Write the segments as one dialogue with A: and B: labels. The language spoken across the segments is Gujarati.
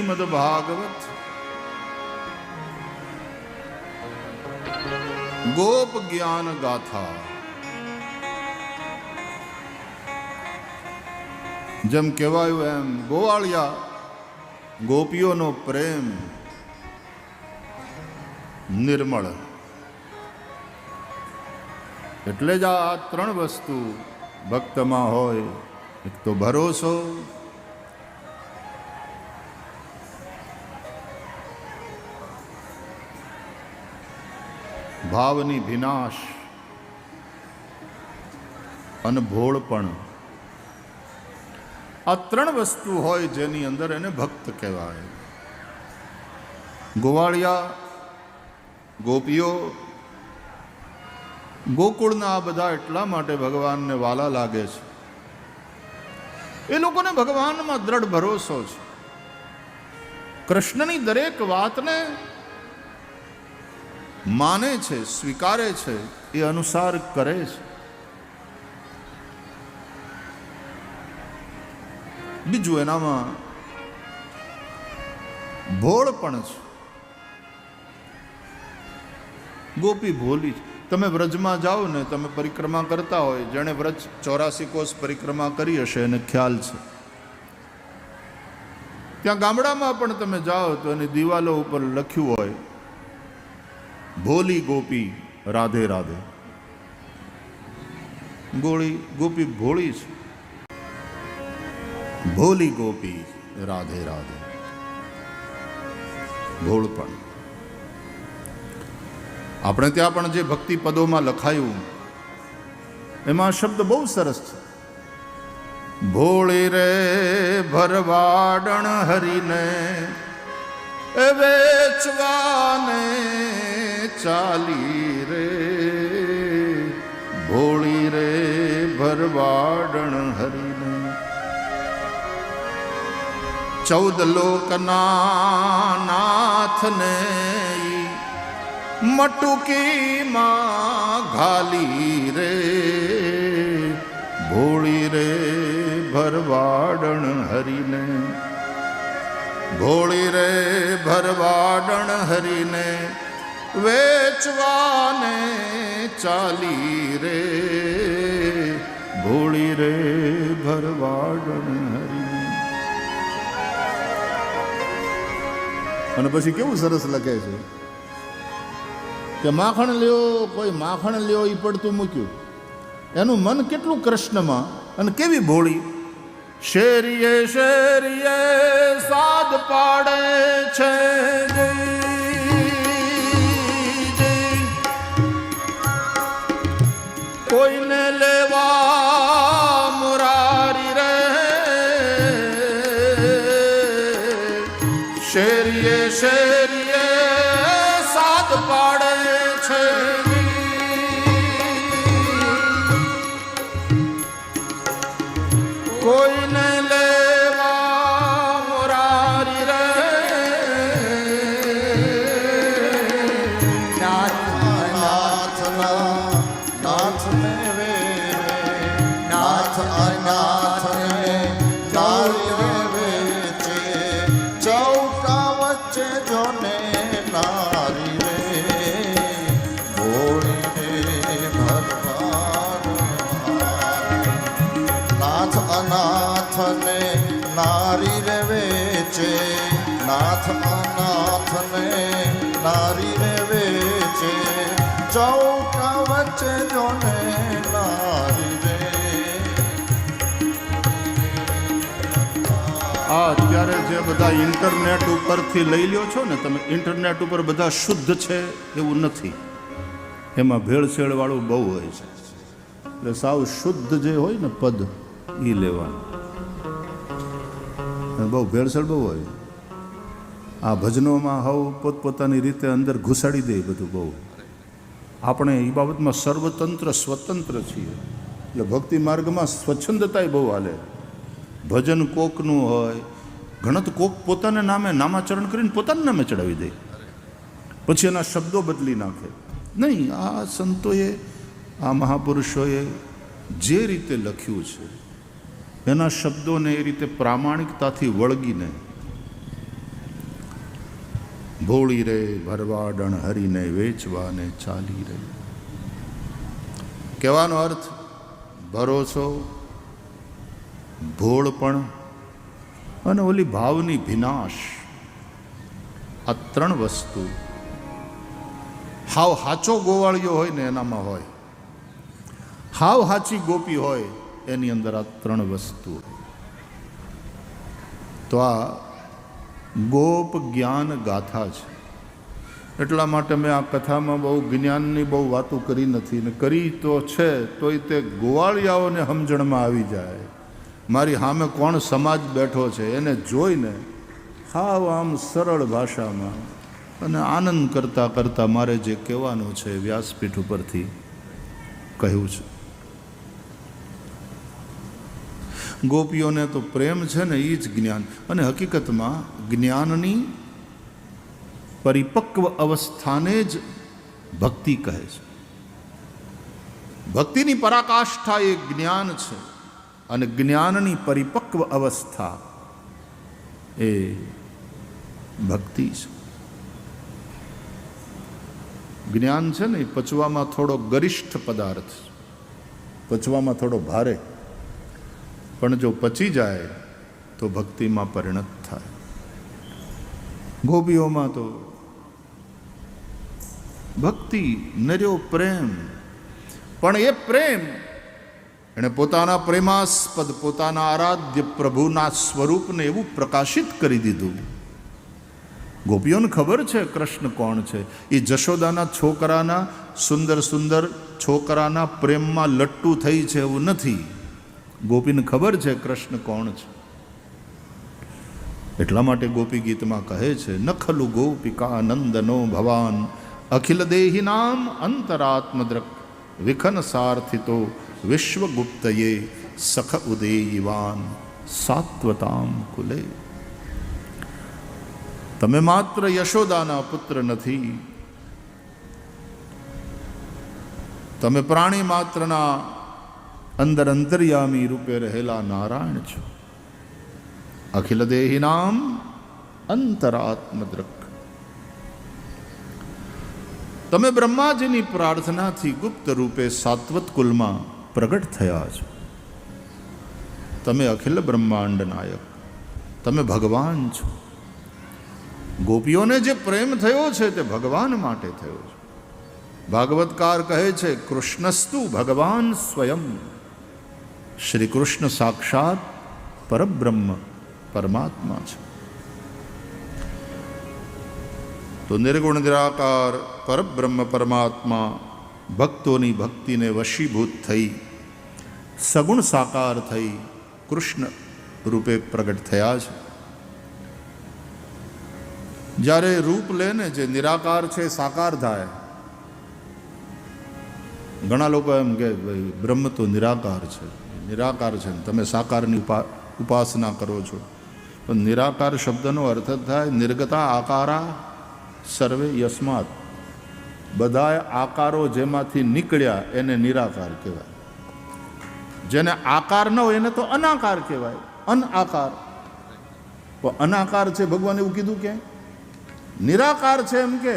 A: શ્રીમદ ભાગવત ગોપ જ્ઞાન ગાથા. જેમ કહેવાયું એમ ગોવાળિયા ગોપીઓનો પ્રેમ નિર્મળ. એટલે જ આ ત્રણ વસ્તુ ભક્તમાં હોય. એક તો ભરોસો, ભાવની ભીનાશ અને ભોળપણ. આ ત્રણ વસ્તુ હોય જેની અંદર એને ભક્ત કહેવાય. ગોવાળિયા ગોપીઓ ગોકુળના આ બધા એટલા માટે ભગવાનને વાલા લાગે છે. એ લોકોને ભગવાનમાં દ્રઢ ભરોસો છે. કૃષ્ણની દરેક વાતને માને છે, સ્વીકારે છે, એ અનુસાર કરે છે. બીજું એનામાં ભોળપણ છે. ગોપી ભોલી છે. તમે વ્રજમાં જાઓ ને, તમે પરિક્રમા કરતા હોય, જેણે વ્રજ 84 કોષ પરિક્રમા કરી હશે એને ખ્યાલ છે. ત્યાં ગામડામાં પણ તમે જાઓ તો એની દિવાલો ઉપર લખ્યું હોય, ભોલી ગોપી રાધે રાધે. ગોપી ભોળી છે. ભોલી ગોપી રાધે રાધે. ભોળપણ. આપણે ત્યાં પણ જે ભક્તિ પદોમાં લખાયું એમાં શબ્દ બહુ સરસ છે. ભોળી રે ભરવાડણ હરીને એ વેચવાને ચાલી રે. ભોળી રે ભરવાડણ હરીને 14 લોકના નાથને મટુકીમાં ઘાલી રે. ભોળી રે ભરવાડણ હરીને. ભોળી રે ભરવાડણ હરીને વેચવાને ચાલી રે. ભોળી રે ભરવાડણ હરીને. અને પછી કેવું સરસ લખે છે કે માખણ લ્યો, કોઈ માખણ લ્યો એ પડતું મૂક્યું. એનું મન કેટલું કૃષ્ણમાં અને કેવી ભોળી. શેરીએ શેરીએ સાદ પાડે છે, કોઈને લેવા મુરારી રે. શેરીએ શેરીએ સાદ પાડે છે, કોઈને લેવા મુરારી રે.
B: નાથને વે નાથ અનાથને વેચે. ચૌકા વચ્ચે જોને નારી રે. ભોળી રે ભગવાન નાથ અનાથને નારી રે વેચે. નાથ અનાથને નારી રે વેચે. ચૌકા વચ્ચે જોને નારી રે.
A: આ અત્યારે જે બધા ઇન્ટરનેટ ઉપરથી લઈ લ્યો છો ને તમે, ઇન્ટરનેટ ઉપર બધા શુદ્ધ છે એવું નથી. એમાં ભેળસેળ વાળું બહુ હોય છે. એટલે સાવ શુદ્ધ જે હોય ને પદ એ લેવાનું. બહુ ભેળસેળ બહુ હોય. આ ભજનોમાં હવ પોતપોતાની રીતે અંદર ઘુસાડી દે બધું બહુ. આપણે એ બાબતમાં સર્વતંત્ર સ્વતંત્ર છીએ. એટલે ભક્તિ માર્ગમાં સ્વચ્છંદતા બહુ હાલે. ભજન કોકનું હોય, ઘણા તો કોક પોતાના નામે નામાચરણ કરીને પોતાના નામે ચડાવી દે, પછી એના શબ્દો બદલી નાખે. નહીં, આ સંતોએ, આ મહાપુરુષોએ જે રીતે લખ્યું છે એના શબ્દોને એ રીતે પ્રામાણિકતાથી વળગીને ભોળી રે ભરવાડણ હરીને વેચવાને ચાલી રે. કહેવાનો અર્થ ભરોસો, ભોળપણ અને ઓલી ભાવની ભીનાશ, આ ત્રણ વસ્તુ હાવ હાચો ગોવાળિયો હોય ને એનામાં હોય, હાવ હાચી ગોપી હોય એની અંદર આ ત્રણ વસ્તુ. તો આ ગોપ જ્ઞાન ગાથા છે. એટલા માટે મેં આ કથામાં બહુ જ્ઞાનની બહુ વાતો કરી નથી, ને કરી તો છે તોય તે ગોવાળિયાઓને સમજણમાં આવી જાય. મારી સામે કોણ સમાજ બેઠો છે એને જોઈને હાવ આમ સરળ ભાષામાં અને આનંદ કરતાં કરતાં મારે જે કહેવાનું છે વ્યાસપીઠ ઉપરથી કહ્યું છે. ગોપીઓને તો પ્રેમ છે ને એ જ જ્ઞાન, અને હકીકતમાં જ્ઞાનની પરિપક્વ અવસ્થાને જ ભક્તિ કહે છે. ભક્તિની પરાકાષ્ઠા એ જ્ઞાન છે, અને જ્ઞાનની પરિપક્વ અવસ્થા એ ભક્તિ છે. જ્ઞાન છે ને એ પચવામાં થોડો ગરિષ્ઠ પદાર્થ, પચવામાં થોડો ભારે, પણ જો પચી જાય તો ભક્તિમાં પરિણત થાય. ગોપીઓમાં તો ભક્તિ, નર્યો પ્રેમ, પણ એ પ્રેમ એણે પોતાના પ્રેમાસ્પદ, પોતાના આરાધ્ય પ્રભુના સ્વરૂપને એવું પ્રકાશિત કરી દીધું. ગોપીઓને ખબર છે કૃષ્ણ કોણ છે. એ જશોદાના છોકરાના, સુંદર સુંદર છોકરાના પ્રેમમાં લટ્ટુ થઈ છે એવું નથી. ગોપીને ખબર છે કૃષ્ણ કોણ છે. એટલા માટે ગોપી ગીતમાં કહે છે, ન ખલુ ગોપિકા નંદનો ભવાન અખિલ દેહિનામ અંતરાત્મદ્રક વિખન સાર્થિતો વિશ્વગુપ્તયે સખ ઉદેયવાન સાત્વતામ કુલે. તમે માત્ર યશોદાના પુત્ર નથી, તમે પ્રાણી માત્રના અંદર અંતર્યામી રૂપે રહેલા નારાયણ છો. અખિલ દેહિનામ અંતરાત્મદ્રક. તમે બ્રહ્માજીની પ્રાર્થનાથી ગુપ્ત રૂપે સાત્વત કુલમાં પ્રગટ થયા છો. તમે અખિલ બ્રહ્માંડ નાયક, તમે ભગવાન છો. ગોપીઓને જે પ્રેમ થયો છે તે ભગવાન માટે થયો છે. ભાગવતકાર કહે છે, કૃષ્ણસ્તુ ભગવાન સ્વયં. શ્રી કૃષ્ણ સાક્ષાત પરબ્રહ્મ, પરમાત્મા છે. તો નિર્ગુણ નિરાકાર પરબ્રહ્મ પરમાત્મા ભક્તોની ભક્તિને વશીભૂત થઈ સગુણ સાકાર થઈ કૃષ્ણ રૂપે પ્રગટ થયા છે. જ્યારે રૂપ લે ને જે નિરાકાર છે સાકાર થાય. ઘણા લોકો એમ કે ભાઈ બ્રહ્મ તો નિરાકાર છે, નિરાકાર છે ને તમે સાકારની ઉપાસના કરો છો. પણ નિરાકાર શબ્દનો અર્થ થાય નિર્ગતા આકારા સર્વે યસ્માત. બધા આકારો જેમાંથી નીકળ્યા એને નિરાકાર કહેવાય. જેને આકાર ન હોય એને તો અનાકાર કહેવાય, અનઆકાર. પણ અનાકાર છે ભગવાન એવું કીધું કે નિરાકાર છે એમ કે,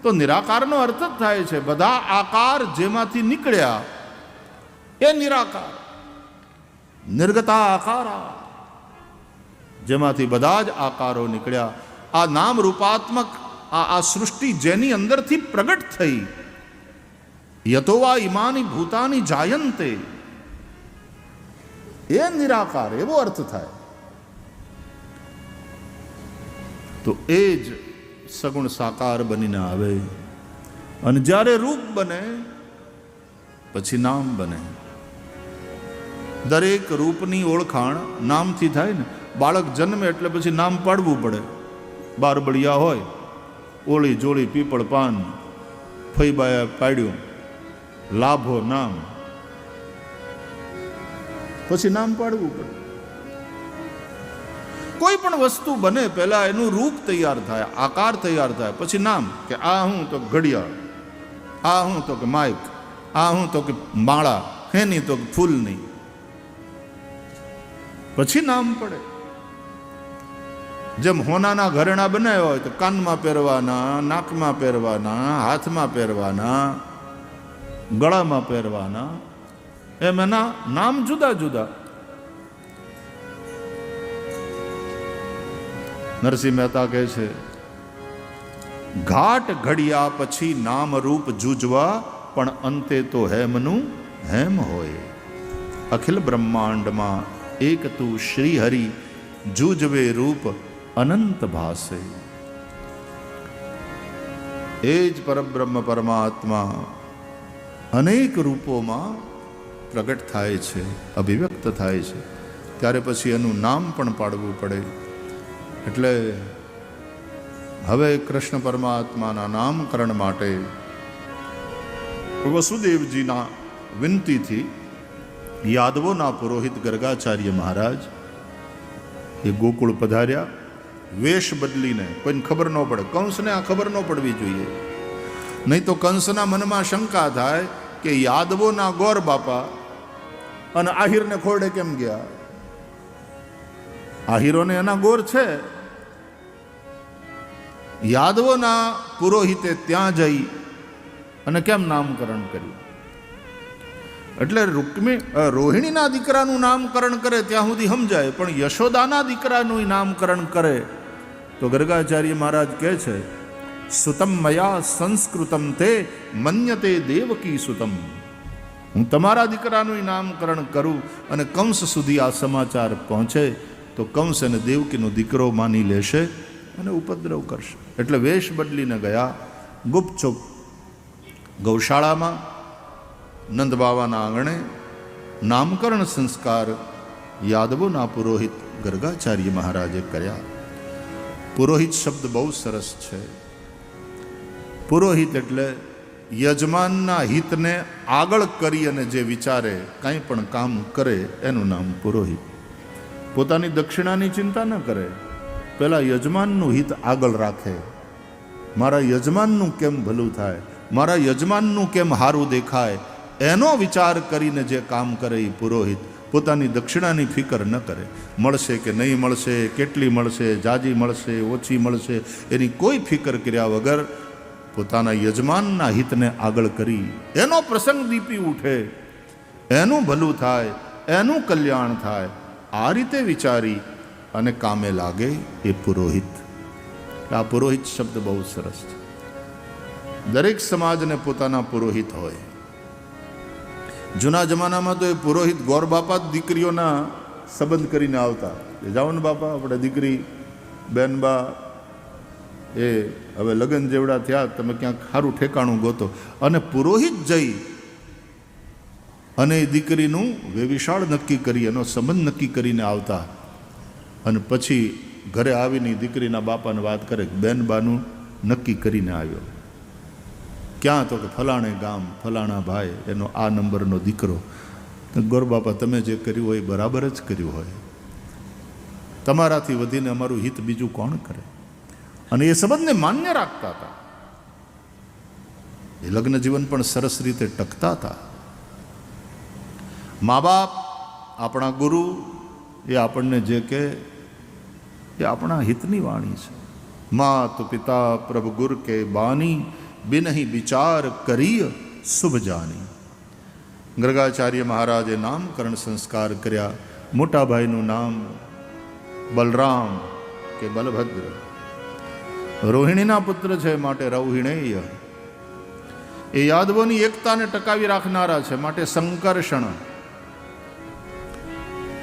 A: તો નિરાકારનો અર્થ જ થાય છે બધા આકાર જેમાંથી નીકળ્યા એ નિરાકાર. નિર્ગતા આકારા, જેમાંથી બધા જ આકારો નીકળ્યા. આ નામ રૂપાત્મક આ સૃષ્ટિ જેની અંદરથી પ્રગટ થઈ, યતોવા ઇમાની ભૂતાની જાયંતે, એ નિરાકાર એવો અર્થ થાય. તો એ જ સગુણ સાકાર બનીને આવે, અને જ્યારે રૂપ બને પછી નામ બને. દરેક રૂપની ઓળખાણ નામથી થાય ને. બાળક જન્મે એટલે પછી નામ પાડવું પડે. બારબડિયા હોય, ઓળી જોળી પીપળ પાન, ફઈબાએ પાડ્યું, લાભો નામ, પછી નામ પાડવું પડે. કોઈ પણ વસ્તુ બને પહેલા એનું રૂપ તૈયાર થાય, આકાર તૈયાર થાય, પછી નામ. કે આ હું તો ઘડિયાળ, આ હું તો કે માઇક, આ હું તો કે માળા, એની તો ફૂલની, પછી નામ પડે. જેમ હોનાના ઘરેણા બનાવ્યા હોય તો કાનમાં પહેરવાના, નાકમાં પહેરવાના, હાથમાં પહેરવાના, ગળામાં પહેરવાના, એમ એના નામ જુદા જુદા. નરસિંહ મહેતા કહે છે, ઘાટ ઘડિયા પછી નામ રૂપ જૂજવા, પણ અંતે તો હેમનું હેમ હોય. અખિલ બ્રહ્માંડમાં એક તું શ્રી હરિ, જૂજવે રૂપ અનંત ભાસે. એ જ પરબ્રહ્મ પરમાત્મા અનેક રૂપોમાં પ્રગટ થાય છે, અભિવ્યક્ત થાય છે, ત્યારે પછી એનું નામ પણ પાડવું પડે. એટલે હવે કૃષ્ણ પરમાત્માના નામકરણ માટે વસુદેવજીના વિનંતીથી યાદવોના પુરોહિત ગર્ગાચાર્ય મહારાજ એ ગોકુળ પધાર્યા. વેશ બદલીને, કોઈને ખબર ન પડે, કંસને આ ખબર ન પડવી જોઈએ, નહીં તો કંસના મનમાં શંકા થાય કે યાદવોના ગોર બાપા અને આહિરને ખોરડે કેમ ગયા. આહિરોને એના ગોર છે, યાદવોના પુરોહિતે ત્યાં જઈ અને કેમ નામકરણ કર્યું. એટલે રોહિણીના દીકરાનું નામકરણ કરે ત્યાં સુધી સમજાય, પણ યશોદાના દીકરાનું નામકરણ કરે તો ગર્ગાચાર્ય મહારાજ કહે છે, સુતમ મયા સંસ્કૃતમ તે મન્યતે દેવકી સુતમ. હું તમારા દીકરાનું નામકરણ કરું અને કંસ સુધી આ સમાચાર પહોંચે તો કંસ અને દેવકીનો દીકરો માની લેશે અને ઉપદ્રવ કરશે. એટલે વેશ બદલીને ગયા. ગુપચુપ ગૌશાળામાં નંદ બાવાના આંગણે નામકરણ સંસ્કાર યાદવોના પુરોહિત ગર્ગાચાર્ય મહારાજે કર્યા. પુરોહિત શબ્દ બહુ સરસ છે. પુરોહિત એટલે યજમાનના હિતને આગળ કરી અને જે વિચારે, કાંઈ પણ કામ કરે એનું નામ પુરોહિત. પોતાની દક્ષિણાની ચિંતા ન કરે, પહેલાં યજમાનનું હિત આગળ રાખે. મારા યજમાનનું કેમ ભલું થાય, મારા યજમાનનું કેમ સારું દેખાય, એનો વિચાર કરીને જે કામ કરે એ પુરોહિત. પોતાની દક્ષિણાની ફિકર ન કરે, મળશે કે નહીં મળશે, કેટલી મળશે, જાજી મળશે, ઓછી મળશે, એની કોઈ ફિકર કર્યા વગર પોતાના યજમાનના હિતને આગળ કરી એનો પ્રસંગ દીપી ઉઠે, એનું ભલું થાય, એનું કલ્યાણ થાય, આ રીતે વિચારી અને કામે લાગે એ પુરોહિત. આ પુરોહિત શબ્દ બહુ સરસ છે. દરેક સમાજને પોતાના પુરોહિત હોય. જૂના જમાનામાં તો એ પુરોહિત ગોર બાપા જ દીકરીઓના સંબંધ કરીને આવતા. જાઓ ને બાપા, આપણે દીકરી બેનબા એ હવે લગ્ન જેવડા થયા, તમે ક્યાંક સારું ઠેકાણું ગોતો. અને પુરોહિત જઈ અને એ દીકરીનું વેવિશાળ નક્કી કરી, એનો સંબંધ નક્કી કરીને આવતા. અને પછી ઘરે આવીને દીકરીના બાપાને વાત કરે, બેનબાનું નક્કી કરીને આવ્યો. ક્યાં? તો કે ફલાણે ગામ, ફલાણા ભાઈ, એનો આ નંબરનો દીકરો. ગોર બાપા, તમે જે કર્યું હોય એ બરાબર જ કર્યું હોય, તમારાથી વધીને અમારું હિત બીજું કોણ કરે? અને એ સંબંધને માન્ય રાખતા હતા. એ લગ્ન જીવન પણ સરસ રીતે ટકતા હતા. મા બાપ, આપણા ગુરુ, એ આપણને જે કે એ આપણા હિતની વાણી છે. માત પિતા પ્રભુ ગુર કે બાની, બિનહી વિચાર કરી શુભ જાની. ગર્ગાચાર્ય મહારાજે નામકરણ સંસ્કાર કર્યા. મોટા ભાઈનું નામ બલરામ કે બલભદ્ર. રોહિણીના પુત્ર છે માટે રૌહિણેય. એ યાદવોની એકતાને ટકાવી રાખનારા છે માટે સંકર્ષણ.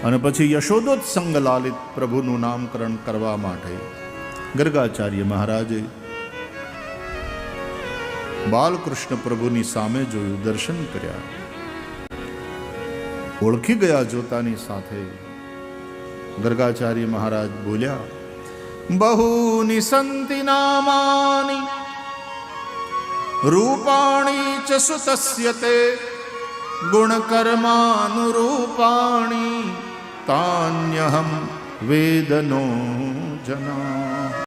A: અને પછી યશોદોત્સંગ લાલિત પ્રભુનું નામકરણ કરવા માટે ગર્ગાચાર્ય મહારાજે બાલકૃષ્ણ પ્રભુની સામે જોયું, દર્શન કર્યા, ઓળખી ગયા જોતાની સાથે. ગર્ગાચાર્ય મહારાજ બોલ્યા, બહુની સંતિ નામાની રૂપાણી ચ સુતસ્ય તે, ગુણકર્માનુરૂપાણી તાન્યહમ વેદનો જના.